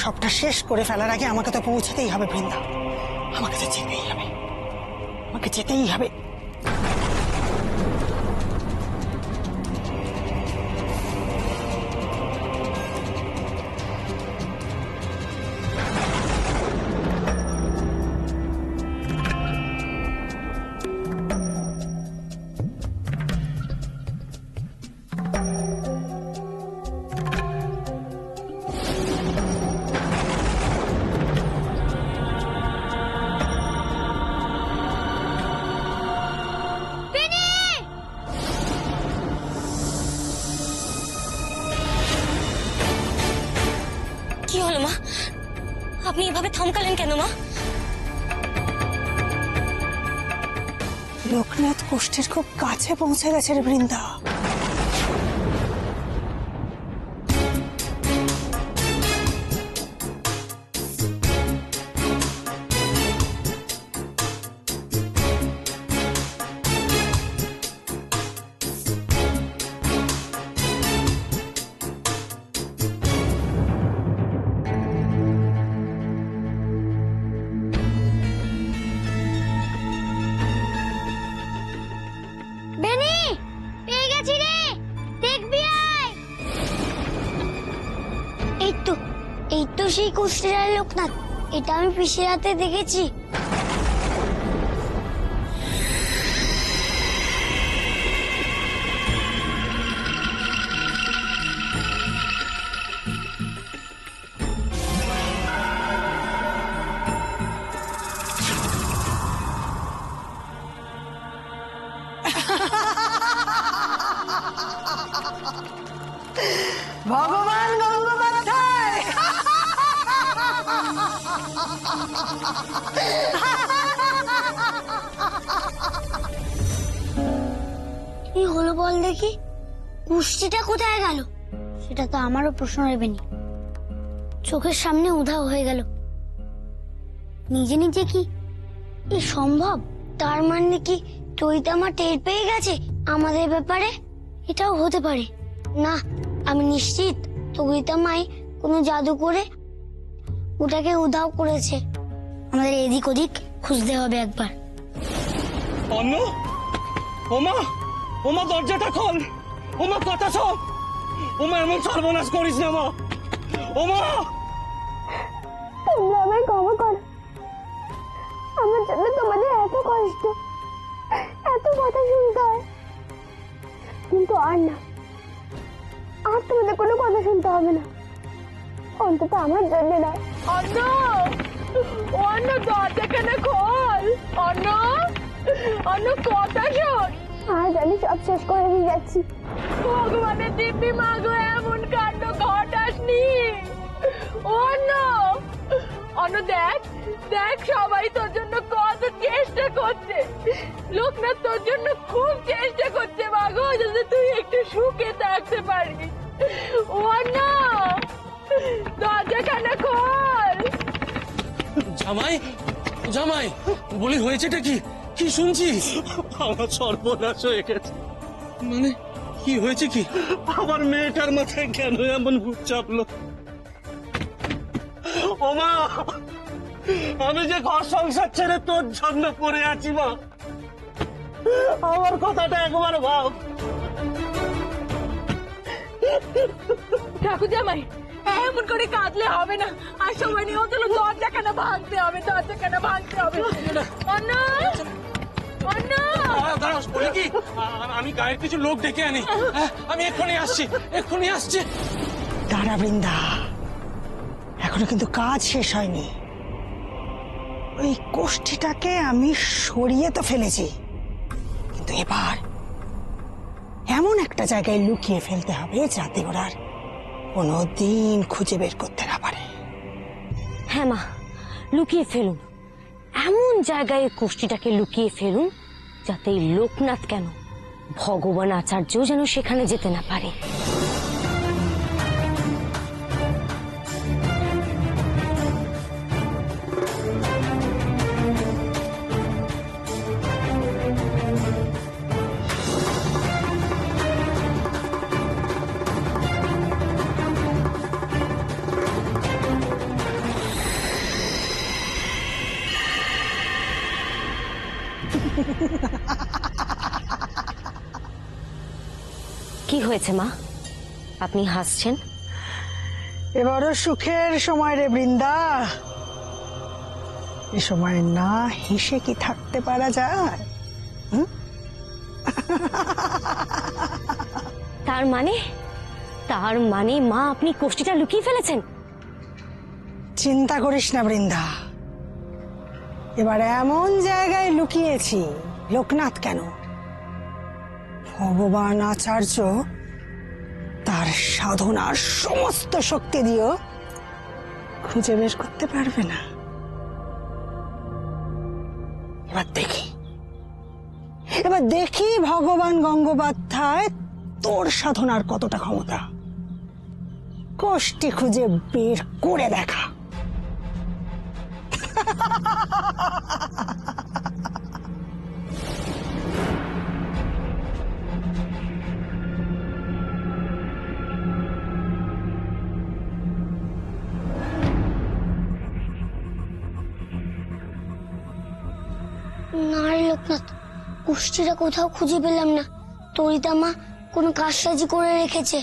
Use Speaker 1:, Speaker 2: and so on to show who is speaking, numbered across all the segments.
Speaker 1: সবটা শেষ করে ফেলার আগে আমাকে তো পৌঁছাতেই হবে বৃন্দা। আমাকে তো যেতেই হবে, আমাকে যেতেই হবে।
Speaker 2: কি হলো মা? আপনি এভাবে থমকালেন কেন মা?
Speaker 1: লোকনাথ কোষ্ঠীর খুব কাছে পৌঁছে গেছে রে বৃন্দা।
Speaker 2: বেনি, পেয়ে গেছি রে, দেখবি আয়। এই তো সেই কুষ্টির লোকনাথ। এটা আমি পিসির হাতে দেখেছি।
Speaker 1: ভগবান গঙ্গোপাধ্যায়,
Speaker 2: কি হলো বল দেখি? কুষ্টিটা কোথায় গেল? সেটা তো আমারও প্রশ্ন রইবেনি। চোখের সামনে উধাও হয়ে গেল। নিজে নিজে কি এ সম্ভব? তার মানে কি চৈতামা টের পেয়ে গেছে আমাদের ব্যাপারে? এটাও হতে পারে। না, আমি নিশ্চিত চৈতামাই কোনো জাদু করে ওটাকে উধাও করেছে। আমাদের এদিক ওদিক খুঁজতে হবে একবার।
Speaker 3: অন্য ওমা, ওমা দরজাটা খোল, ওমা কথা শোন, ওমা এমন সর্বনাশ করিস না মা, ওমা।
Speaker 2: তোমরা আমায় ক্ষমা করো, আমার জন্য তোমাদের এত কষ্ট, এত কথা শুনতে হয়। কিন্তু আর না, আর তোমাদের কোনো কথা শুনতে হবে না, অন্তত আমার জন্য নয়।
Speaker 4: অন্য অন্য দরজাখানে খোল, অন্য অন্য কথা শোন।
Speaker 2: আজ আমি সব শেষ করে দিয়ে যাচ্ছি।
Speaker 4: ভগবানের দিব্যি মাগো, এমন কাণ্ড ঘটাসনি। অন্য অন্য দেখ দেখ, সবাই তোর জন্য কত চেষ্টা করছে। লোকনাথ তোর জন্য খুব চেষ্টা করছে মাগো, যাতে তুই একটু সুখে থাকতে পারিস। অন্য দরজাখানে খোল।
Speaker 3: জামাই, জামাই বলি হয়েছেটা কি? কি শুনছি? আমার সর্বনাশ হয়ে গেছে। মানে কি হয়েছে কি? আমার মেয়েটার মাথায় কেন এমন ভূত চাপলো? ওমা, আমি যে ঘর সংসার ছেড়ে তোর জন্য পড়ে আছি মা, আমার কথাটা একবার ভাব।
Speaker 4: ঠাকুর জামাই, এমন করে কাঁদলে হবে না। আর সময় নিয়ে চলো, দরজাখানা ভাঙতে হবে, দরজাখানা ভাঙতে হবে। অন্য অন্য
Speaker 3: দাঁড়াও, বলি কি, আমি গায়ের কিছু লোক ডেকে আনি। আমি এক্ষুনি আসছি, এক্ষুনি আসছি।
Speaker 1: দাঁড়া বৃন্দা, এখনো কিন্তু কাজ শেষ হয়নি। ওই কোষ্ঠীটাকে আমি সরিয়ে তো ফেলেছি, কিন্তু এবার এমন একটা জায়গায় লুকিয়ে ফেলতে হবে যাতে ওরা আর কোনোদিন খুঁজে বের করতে না পারে।
Speaker 2: হ্যাঁ মা, লুকিয়ে ফেলুন। এমন জায়গায় কোষ্ঠীটাকে লুকিয়ে ফেলুন যাতে এই লোকনাথ কেন, ভগবান আচার্যও যেন সেখানে যেতে না পারে।
Speaker 5: হয়েছে মা? আপনি হাসছেন?
Speaker 1: এবারও সুখের সময় রে বৃন্দা। এ সময় না হেসে কি থাকতে পারা যায়?
Speaker 5: তার মানে মা আপনি কোষ্ঠীটা লুকিয়ে ফেলেছেন?
Speaker 1: চিন্তা করিস না বৃন্দা, এবার এমন জায়গায় লুকিয়েছি, লোকনাথ কেন, ভগবান আচার্য তার সাধনার সমস্ত শক্তি দিয়েও খুঁজে বের করতে পারবে না। এবার দেখি ভগবান গঙ্গোপাধ্যায় তোর সাধনার কতটা ক্ষমতা। কোষ্ঠী খুঁজে বের করে দেখা।
Speaker 2: না রে লোকনাথ, কুষ্টিটা কোথাও খুঁজে পেলাম না। তরিতা মা কোনো কাজসাজি করে রেখেছে।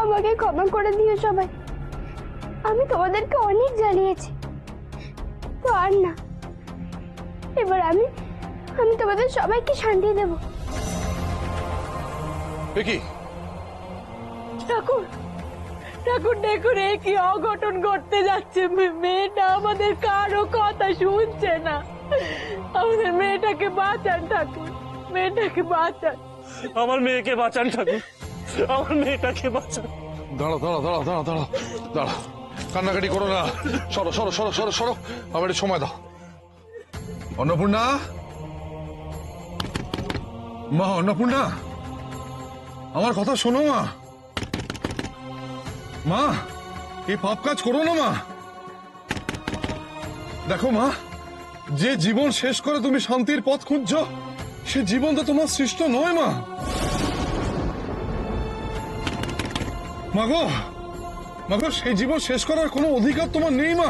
Speaker 2: আমাকে ক্ষমা করে দিও সবাই, আমি তোমাদেরকে অনেক জ্বালিয়েছি। তো আর না, এবার আমি তোমাদের সবাইকে শান্তি দেব।
Speaker 6: কি
Speaker 4: ঠাকুর ঠাকুর দেখুন, এ কি অঘটন ঘটতে যাচ্ছে। মেয়েটা আমাদের কারো কথা শুনছে না। আমাদের মেয়েটাকে বাঁচান ঠাকুর, মেয়েটাকে বাঁচান।
Speaker 3: আমার মেয়েকে বাঁচান ঠাকুর, আমার মেয়েটাকে বাঁচান।
Speaker 6: দাঁড়া দাঁড়া দাঁড়া দাঁড়া দাঁড়া দাঁড়া, কান্নাকাটি করো না। সরো সরো সরো সরো সরো, আমার একটু সময় দাও। অন্নপূর্ণা, মা অন্নপূর্ণা, আমার কথা শোনো মা। মা, এই পাপ কাজ করো না মা। দেখো মা, যে জীবন শেষ করে তুমি শান্তির পথ খুঁজছো, সে জীবন তো তোমার সৃষ্ট নয় মা। মাগো মাগো, সেই জীবন শেষ করার কোনো অধিকার তোমার নেই মা।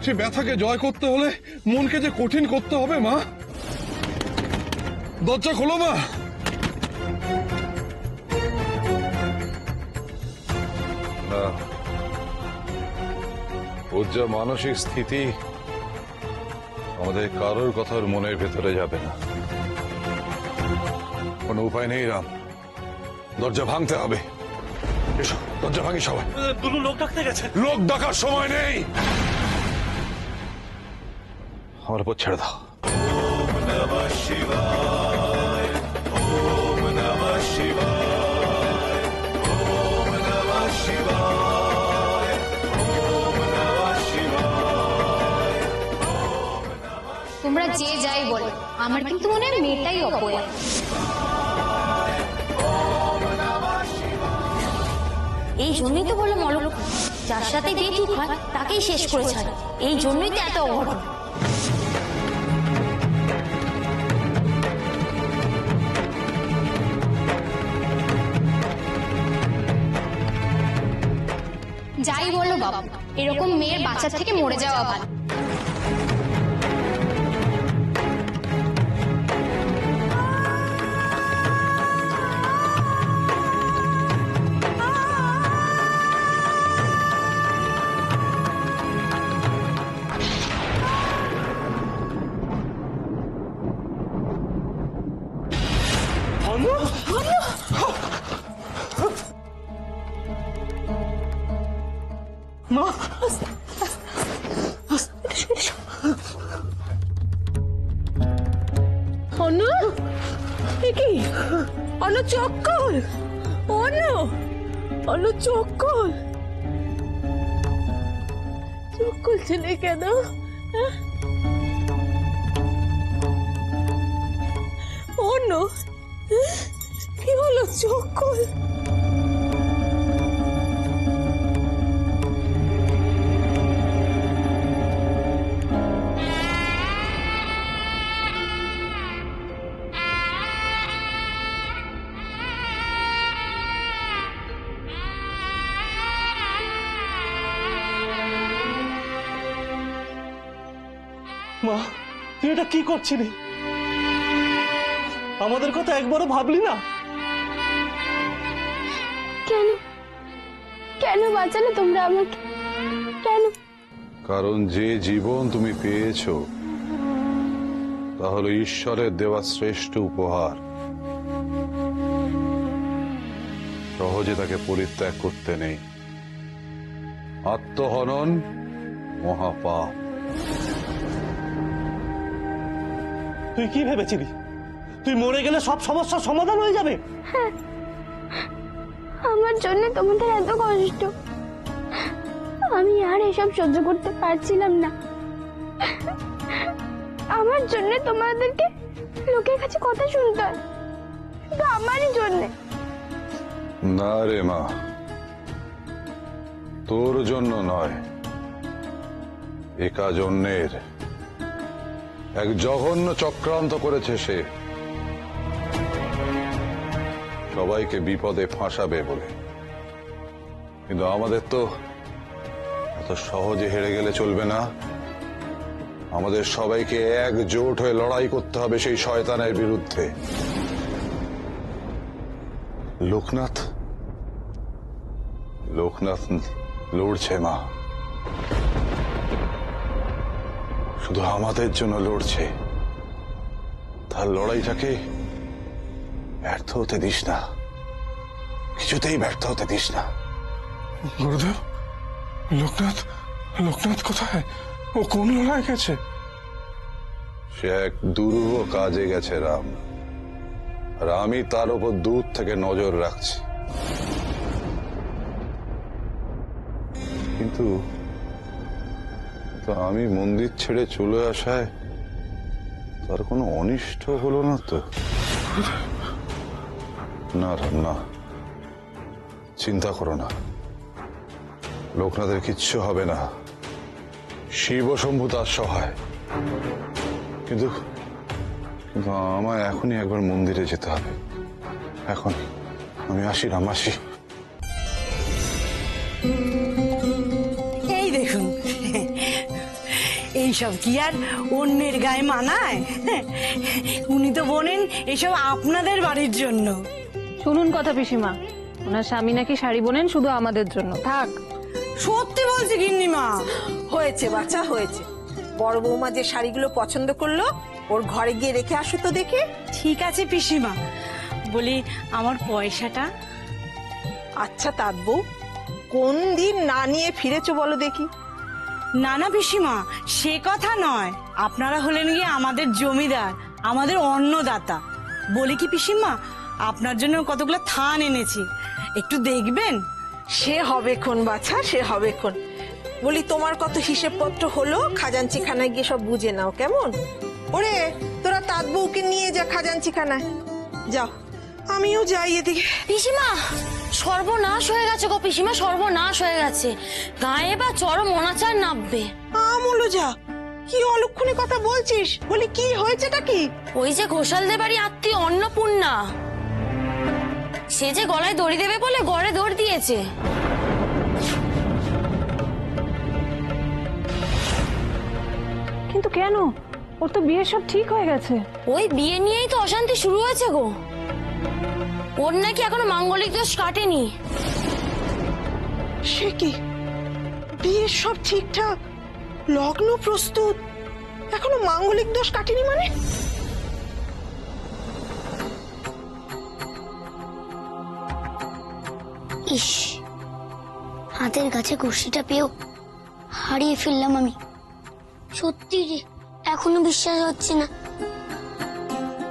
Speaker 6: সেই ব্যথাকে জয় করতে হলে মনকে যে কঠিন করতে হবে মা। দরজা খোলো মা। ওর যা মানসিক স্থিতি, আমাদের কারোর কথার মনের ভেতরে যাবে না। কোনো উপায় নেই রাম, দরজা ভাঙতে হবে। এসো, দরজা ভাঙি সবাই।
Speaker 3: দুলু লোক ডাকতে গেছে।
Speaker 6: লোক ডাকার সময় নেই, আমার উপর ছেড়ে দাও।
Speaker 7: তোমরা যে যাই বলো, আমার কিন্তু মনে হয় মেয়েটাই অপয়া।
Speaker 5: এই জন্যই তো বললাম অলক, যার সাথে বিয়ে ঠিক হয় তাকেই শেষ করে ছাড়ে। এই জন্যই তো এত অঘটন।
Speaker 7: যাই বলো বাবা, এরকম মেয়ের বাচ্চা থেকে মরে যাওয়া ভালো।
Speaker 3: মা,
Speaker 4: অনু, কি অনু, চক্কর, অনু, অনু চক্কর, চক্কর ছেলে কেন? অনু, কি হলো চক্কর?
Speaker 3: মা তুই এটা কি করছিলি? আমাদের কথা একবারও ভাবলি না?
Speaker 2: কেন কেন বাঁচালে তোমরা আমাকে? কেন?
Speaker 6: কারণ যে জীবন তুমি পেয়েছো তা হলো ঈশ্বরের দেওয়া শ্রেষ্ঠ উপহার। সহজে তাকে পরিত্যাগ করতে নেই। আত্মহনন মহাপাপ।
Speaker 3: তুই কি ভেবেছিলি তুই মরে গেলে সব সমস্যার সমাধান হয়ে যাবে?
Speaker 2: আমার জন্য তোমাদের এত কষ্ট, আমি আর এসব সহ্য করতে পারছিলাম না। আমার জন্য তোমাদেরকে লোকের কাছে কথা শুনতে হয়, শুধু আমারই জন্য।
Speaker 6: না রে মা, তোর জন্য নয়, একা জন্যের এক জঘন্য চক্রান্ত করেছে সে, সবাইকে বিপদে ফাঁসাবে বলে। কিন্তু আমাদের তো এত সহজে হেরে গেলে চলবে না। আমাদের সবাইকে একজোট হয়ে লড়াই করতে হবে সেই শয়তানের বিরুদ্ধে। লোকনাথ লড়ছে মা, শুধু আমাদের জন্য লড়ছে। তার লড়াইটাকে ব্যর্থ হতে দিস না, কিছুতেই ব্যর্থ হতে দিস না।
Speaker 8: গুরুদেব, লোকনাথ কোথায়? ও কোন লড়াই গেছে?
Speaker 6: সে এক দুরূহ কাজে গেছে রাম, আর আমি তার উপর দূর থেকে নজর রাখছি। কিন্তু আমি মন্দির ছেড়ে চলে আসায় তার কোনো অনিষ্ট হলো না তো? না রাম, না, চিন্তা করো না, লোকনাথের কিচ্ছু হবে না। শিব শম্ভু তার সহায়। কিন্তু আমায় এখনই একবার মন্দিরে যেতে হবে। এখন আমি আসি রাম, আসি।
Speaker 1: এই দেখুন, এইসব কি আর অন্যের গায়ে মানায়? উনি তো বলেন এসব আপনাদের বাড়ির জন্য।
Speaker 4: শুনুন কথা পিসিমা, ওনার স্বামী নাকি শাড়ি বোনেন শুধু আমাদের জন্য। থাক।
Speaker 1: সত্যি বলছি গিন্নিমা।
Speaker 9: হয়েছে বাচ্চা, হয়েছে। বড় বৌমা যে শাড়িগুলো পছন্দ করলো ওর ঘরে গিয়ে রেখে আসো তো দেখি।
Speaker 1: ঠিক আছে পিসিমা, বলি আমার পয়সাটা?
Speaker 9: আচ্ছা তাঁত বউ, কোন দিন না নিয়ে ফিরেছো বলো দেখি?
Speaker 1: না না পিসিমা, সে কথা নয়। আপনারা হলেন গিয়ে আমাদের জমিদার, আমাদের অন্নদাতা। বলি কি পিসিমা, আপনার জন্য কতগুলো থান এনেছি, একটু দেখবেন?
Speaker 9: সে হবে খন বাচ্চা, সে হবে খন। বলি তোমার কত হিসেবপত্র হলো, খাজাঞ্চিখানায় গিয়ে সব বুঝে নাও, কেমন? ওরে তোরা তাঁত বউকে নিয়ে যা খাজাঞ্চিখানায়। যাও, আমিও যাই এদিকে।
Speaker 5: পিসিমা, সর্বনাশ হয়ে গেছে গো পিসিমা, সর্বনাশ হয়ে গেছে। গায়ে বা চরম অনাচার নামবে।
Speaker 9: আমলো যা, কি অলক্ষণে কথা বলছিস? বলি কি হয়েছেটা কি?
Speaker 5: ওই যে ঘোষালদের বাড়ি আত্মীয় অন্নপূর্ণা, সে যে গলায় দড়ি দেবে বলে গড়ে দড়ি দিয়েছে।
Speaker 4: কিন্তু কেন? ওর তো বিয়ে সব ঠিক হয়ে গেছে।
Speaker 5: ওই বিয়ে নিয়েই তো অশান্তি শুরু হয়েছে গো। ওর নাকি এখনো মাঙ্গলিক দোষ কাটেনি।
Speaker 9: সে কি, বিয়ের সব ঠিকঠাক, লগ্ন প্রস্তুত, এখনো মাঙ্গলিক দোষ কাটেনি মানে?
Speaker 2: ইস, হাতের কাছে কুর্সিটা পেয়েও হারিয়ে ফেললাম আমি। সত্যি রে, এখনো বিশ্বাস হচ্ছে না।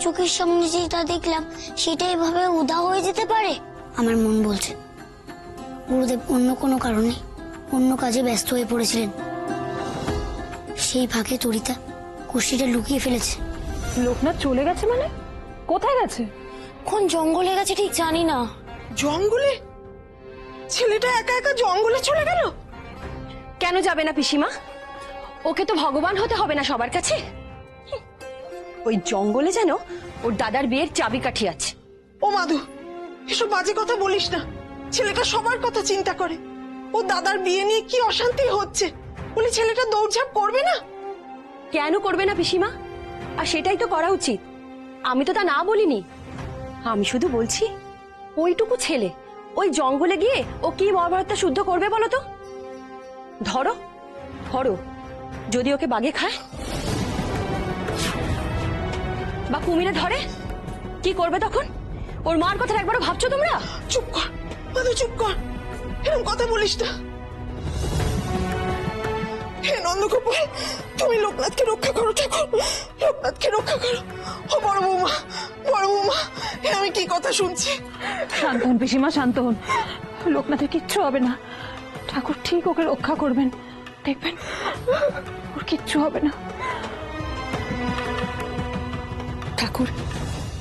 Speaker 2: চোখের সামনে যেটা দেখলাম সেটা এভাবে উধাও হয়ে যেতে পারে। আমার মন বলছে গুরুদেব অন্য কোনো কারণে অন্য কাজে ব্যস্ত হয়ে পড়েছিলেন। সেই ফাঁকে চরিতা কুর্সিটা লুকিয়ে ফেলেছে।
Speaker 4: লোকনাথ চলে গেছে মানে? কোথায় গেছে?
Speaker 5: কোন জঙ্গলে গেছে ঠিক জানি না।
Speaker 9: জঙ্গলে? ছেলেটা একা একা জঙ্গলে চলে গেল?
Speaker 7: কেন যাবে না পিসিমা? ওকে তো ভগবান হতে হবে না সবার কাছে। ওই জঙ্গলে যেন ওর দাদার বিয়ের চাবিকাঠি আছে।
Speaker 9: ও মাধু, এসব বাজে কথা বলিস না। ছেলেটা সবার কথা চিন্তা করে। ও দাদার বিয়ে নিয়ে কি অশান্তি হচ্ছে, বলি ছেলেটা দৌড়ঝাঁপ করবে না?
Speaker 7: কেন করবে না পিসিমা? আর সেটাই তো করা উচিত। আমি তো তা না বলিনি। আমি শুধু বলছি ওইটুকু ছেলে ওই জঙ্গলে গিয়ে ও কি মহাভারতটা শুদ্ধ করবে বলো তো? ধরো ধরো যদি ওকে বাঘে খায় বা কুমিরে ধরে, কি করবে তখন? ওর মার কথা একবারও ভাবছো তোমরা?
Speaker 9: চুপ কর মাধু, চুপ কর, এরকম কথা বলিস না। হে নন্দগোপাল, তুমি লোকনাথকে রক্ষা করো ঠাকুর, লোকনাথকে রক্ষা করো। ও বড় বৌমা, বড় বৌমা, এ আমি কি কথা শুনছি?
Speaker 4: শান্ত হন পিসিমা, শান্ত হন। লোকনাথের কিচ্ছু হবে না, ঠাকুর ঠিক ওকে রক্ষা করবেন, দেখবেন ওর কিচ্ছু হবে না।
Speaker 10: ঠাকুর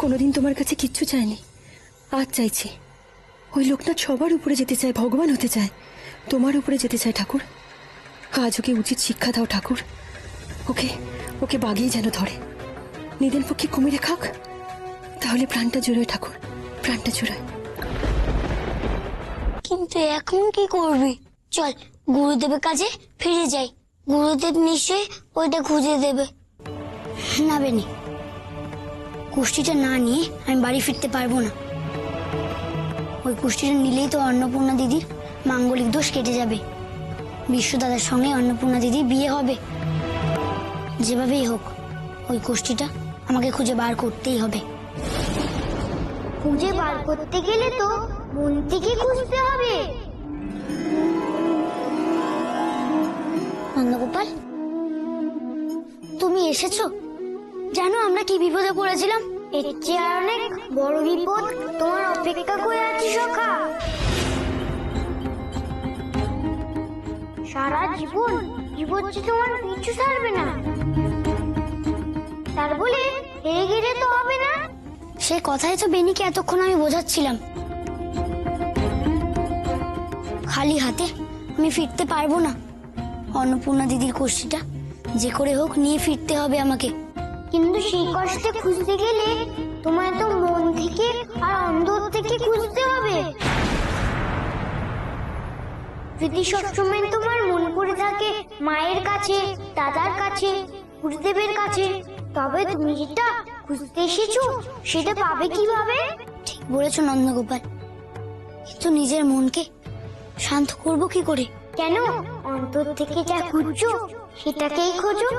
Speaker 10: কোনোদিন তোমার কাছে কিচ্ছু চাইনি, আজ চাইছি। ওই লোকনাথ সবার উপরে যেতে চায়, ভগবান হতে চায়, তোমার উপরে যেতে চায় ঠাকুর। আজ ওকে উচিত শিক্ষা দাও ঠাকুর। ওকে ওকে বাগিয়ে যেন ধরে, নিদেন পক্ষে কুমিরে খাক, তাহলে প্রাণটা জুড়োয় ঠাকুর, প্রাণটা জুড়োয়।
Speaker 2: কিন্তু এখন কি করবি? চল গুরুদেবের কাছে ফিরে যাই, গুরুদেব নিশ্চয়ই ওইটা খুঁজে দেবে। না বেনি, কুষ্টিটা না নিয়ে আমি বাড়ি ফিরতে পারবো না। ওই কুষ্টিটা নিলেই তো অন্নপূর্ণা দিদির মাঙ্গলিক দোষ কেটে যাবে, বিশ্ব দাদার সঙ্গে অন্নপূর্ণা দিদির বিয়ে হবে। যেভাবেই হোক ওই কুষ্টিটা আমাকে খুঁজে বার করতেই হবে।
Speaker 11: খুঁজে বার করতে গেলে তো মন থেকে খুঁজতে হবে।
Speaker 2: নন্দগোপাল, তুমি এসেছো? জানো আমরা কি বিপদে পড়েছিলাম?
Speaker 11: এর চেয়ে অনেক বড় বিপদ তোমার অপেক্ষা করে আছে সখা। সারা জীবন বিপদ যে তোমার পিছু ছাড়বে না, তার বলে হেরে গেলে তো হবে না।
Speaker 2: সে কথাই তো বেনিকে এতক্ষণ আমি বোঝাচ্ছিলাম। খালি হাতে আমি ফিরতে পারবো না। অন্নপূর্ণা দিদির কোষ্ঠীটা যে করে হোক নিয়ে ফিরতে হবে আমাকে।
Speaker 11: কিন্তু সেই কষ্টে খুঁজতে গেলে তোমায় তো মন থেকে আর অন্তর থেকে খুঁজতে হবে। যদি সবসময় তোমার মন পড়ে থাকে মায়ের কাছে, দাদার কাছে, গুরুদেবের কাছে, তবে তুমি যেটা খুঁজতে এসেছো সেটা পাবে কিভাবে?
Speaker 2: ঠিক বলেছো নন্দগোপাল, কিন্তু নিজের মনকে শান্ত করব কি করে?
Speaker 11: কেন, অন্তর থেকে যা খুঁজছো সেটাকেই খোঁজো।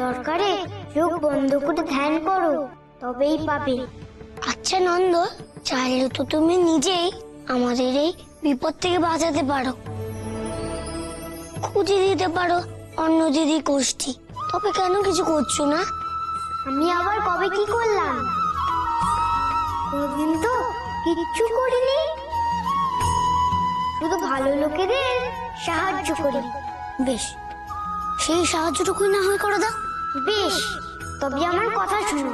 Speaker 11: দরকারে চোখ বন্ধ করে ধ্যান করো, তবেই পাবে।
Speaker 2: আচ্ছা নন্দ, চাইলে তো তুমি নিজেই আমাদের এই বিপদ থেকে বাঁচাতে পারো, খুঁজে দিতে পারো অন্য দিদি কোষ্ঠী। তবে কেন কিছু করছো না?
Speaker 11: আমি আবার কবে কি করলাম? কোনদিন তো কিচ্ছু করিনি, শুধু ভালো লোকেদের সাহায্য করি।
Speaker 2: বেশ, সেই সাহায্যটুকুই না হয় করে দাও।
Speaker 11: বেশ, তবে আমার কথা শুনো।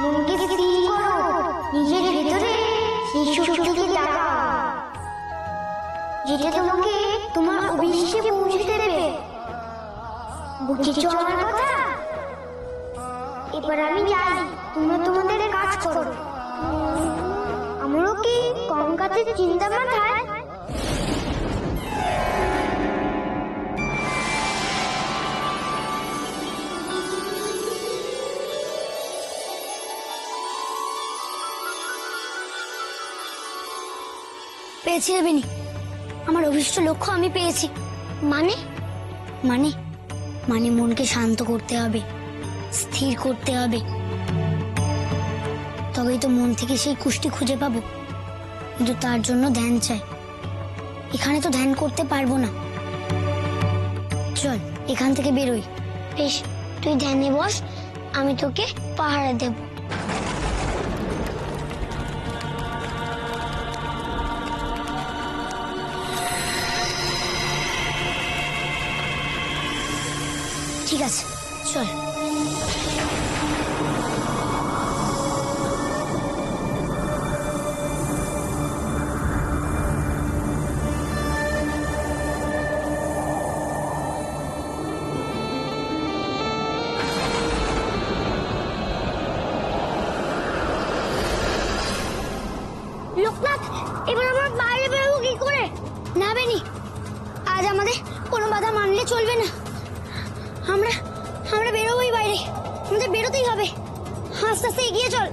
Speaker 11: মনকে স্থির করো, নিজের ভেতরে সেই শক্তিকে জাগাও যেটা তোমাকে তোমার অভিষ্টে পৌঁছে দেবে। বুঝেছো আমার কথা? এবার আমি যাই, তোমরা তোমাদের কাজ করো। আমারও কি কম কাজের চিন্তা মাথায়?
Speaker 2: পেয়েছি রে বেনি, আমার অভিষ্ট লক্ষ্য আমি পেয়েছি। মানে মানে মানে মনকে শান্ত করতে হবে, স্থির করতে হবে, তবেই তো মন থেকে সেই কুষ্টি খুঁজে পাবো। কিন্তু তার জন্য ধ্যান চাই। এখানে তো ধ্যান করতে পারবো না। চল এখান থেকে বেরোই।
Speaker 11: বেশ, তুই ধ্যানে বস, আমি তোকে পাহারা দেব।
Speaker 2: ঠিক আছে, চল।
Speaker 11: লোকনাথ, এবার আমরা বাইরে বেরোবো কি করে?
Speaker 2: না বেনি, আজ আমাদের কোনো বাধা মানলে চলবে না। আমরা আমরা বেরোবোই বাইরে, আমাদের বেরোতেই হবে। আস্তে আস্তে এগিয়ে চল।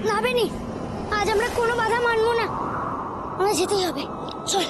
Speaker 2: না বেনি, আজ আমরা কোনো বাধা মানবো না, আমরা যেতেই হবে। চল।